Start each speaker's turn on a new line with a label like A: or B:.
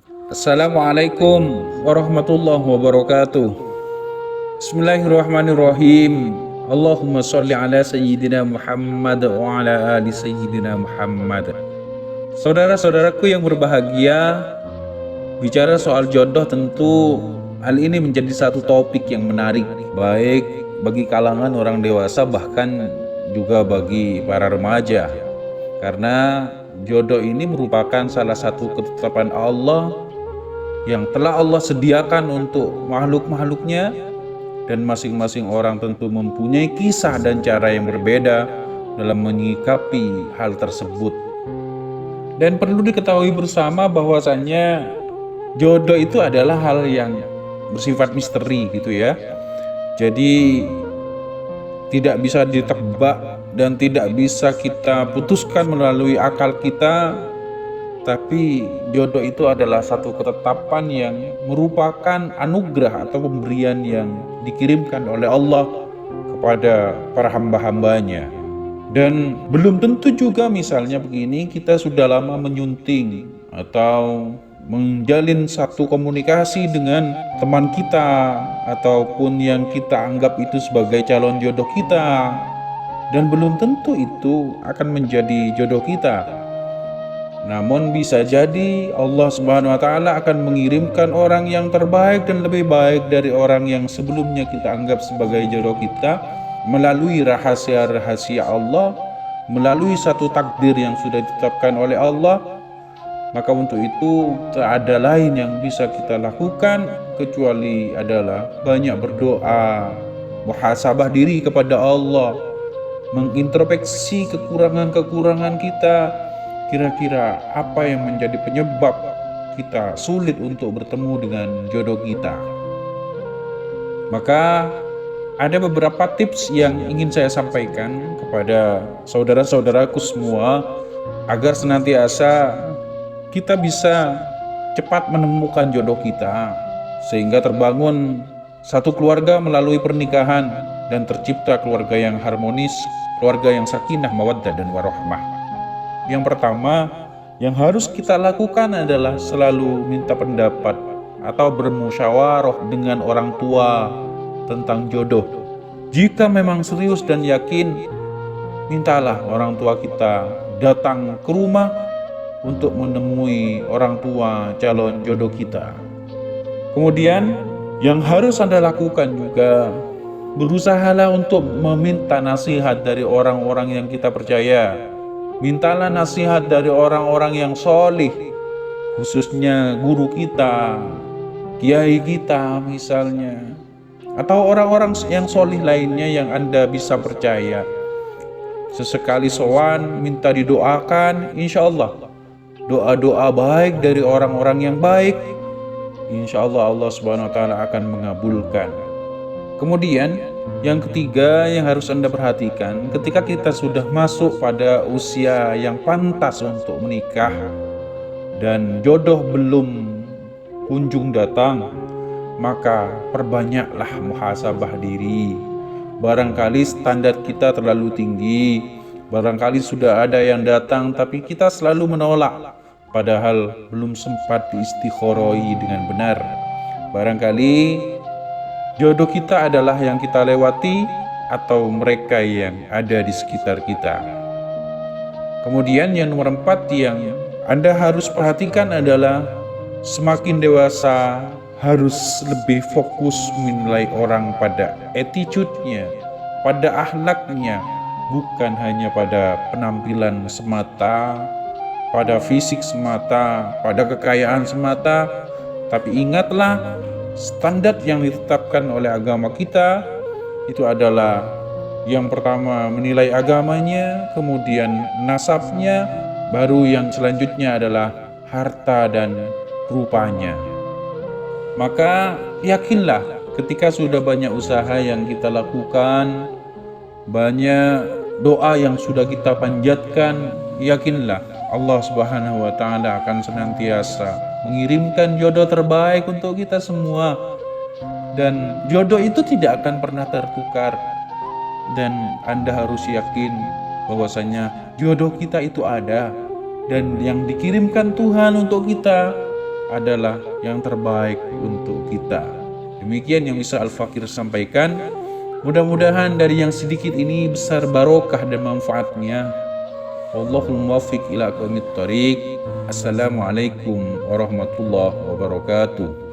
A: Assalamualaikum warahmatullahi wabarakatuh. Bismillahirrahmanirrahim. Allahumma sholli ala sayyidina Muhammad wa ala ali sayyidina Muhammad. Saudara-saudaraku yang berbahagia, bicara soal jodoh tentu hal ini menjadi satu topik yang menarik, baik bagi kalangan orang dewasa bahkan juga bagi para remaja. Karena jodoh ini merupakan salah satu ketetapan Allah yang telah Allah sediakan untuk makhluk-makhluknya, dan masing-masing orang tentu mempunyai kisah dan cara yang berbeda dalam menyikapi hal tersebut. Dan perlu diketahui bersama bahwasannya jodoh itu adalah hal yang bersifat misteri gitu ya. Jadi tidak bisa ditebak dan tidak bisa kita putuskan melalui akal kita. Tapi jodoh itu adalah satu ketetapan yang merupakan anugerah atau pemberian yang dikirimkan oleh Allah kepada para hamba-hambanya. Dan belum tentu juga misalnya begini, kita sudah lama menyunting atau menjalin satu komunikasi dengan teman kita ataupun yang kita anggap itu sebagai calon jodoh kita, dan belum tentu itu akan menjadi jodoh kita. Namun bisa jadi Allah Subhanahu wa taala akan mengirimkan orang yang terbaik dan lebih baik dari orang yang sebelumnya kita anggap sebagai jodoh kita, melalui rahasia-rahasia Allah, melalui satu takdir yang sudah ditetapkan oleh Allah. Maka untuk itu tak ada lain yang bisa kita lakukan kecuali adalah banyak berdoa, muhasabah diri kepada Allah, mengintrospeksi kekurangan-kekurangan kita. Kira-kira apa yang menjadi penyebab kita sulit untuk bertemu dengan jodoh kita? Maka ada beberapa tips yang ingin saya sampaikan kepada saudara-saudaraku semua agar senantiasa kita bisa cepat menemukan jodoh kita, sehingga terbangun satu keluarga melalui pernikahan dan tercipta keluarga yang harmonis, keluarga yang sakinah, mawaddah dan warahmah. Yang pertama yang harus kita lakukan adalah selalu minta pendapat atau bermusyawarah dengan orang tua tentang jodoh. Jika memang serius dan yakin, mintalah orang tua kita datang ke rumah untuk menemui orang tua calon jodoh kita. Kemudian yang harus Anda lakukan juga, berusahalah untuk meminta nasihat dari orang-orang yang kita percaya. Mintalah nasihat dari orang-orang yang solih, khususnya guru kita, kiai kita misalnya, atau orang-orang yang solih lainnya yang Anda bisa percaya. Sesekali sowan, minta didoakan, insya Allah doa-doa baik dari orang-orang yang baik, insya Allah Allah Subhanahu wa taala akan mengabulkan. Kemudian yang ketiga yang harus Anda perhatikan, ketika kita sudah masuk pada usia yang pantas untuk menikah dan jodoh belum kunjung datang, maka perbanyaklah muhasabah diri. Barangkali standar kita terlalu tinggi, barangkali sudah ada yang datang tapi kita selalu menolak, padahal belum sempat diistikharoi dengan benar. Barangkali jodoh kita adalah yang kita lewati atau mereka yang ada di sekitar kita. Kemudian yang nomor 4 yang Anda harus perhatikan adalah semakin dewasa harus lebih fokus menilai orang pada attitude-nya, pada akhlaknya, bukan hanya pada penampilan semata, pada fisik semata, pada kekayaan semata. Tapi ingatlah, standar yang ditetapkan oleh agama kita itu adalah yang pertama menilai agamanya, kemudian nasabnya, baru yang selanjutnya adalah harta dan rupanya. Maka yakinlah ketika sudah banyak usaha yang kita lakukan, banyak doa yang sudah kita panjatkan, yakinlah Allah Subhanahu wa taala akan senantiasa mengirimkan jodoh terbaik untuk kita semua. Dan jodoh itu tidak akan pernah tertukar. Dan Anda harus yakin bahwasanya jodoh kita itu ada dan yang dikirimkan Tuhan untuk kita. adalah yang terbaik untuk kita. Demikian yang bisa Al-Fakir sampaikan. Mudah-mudahan dari yang sedikit ini besar barokah dan manfaatnya. Wallahul muwaffiq ila aqwamit thoriq. Assalamualaikum warahmatullahi wabarakatuh.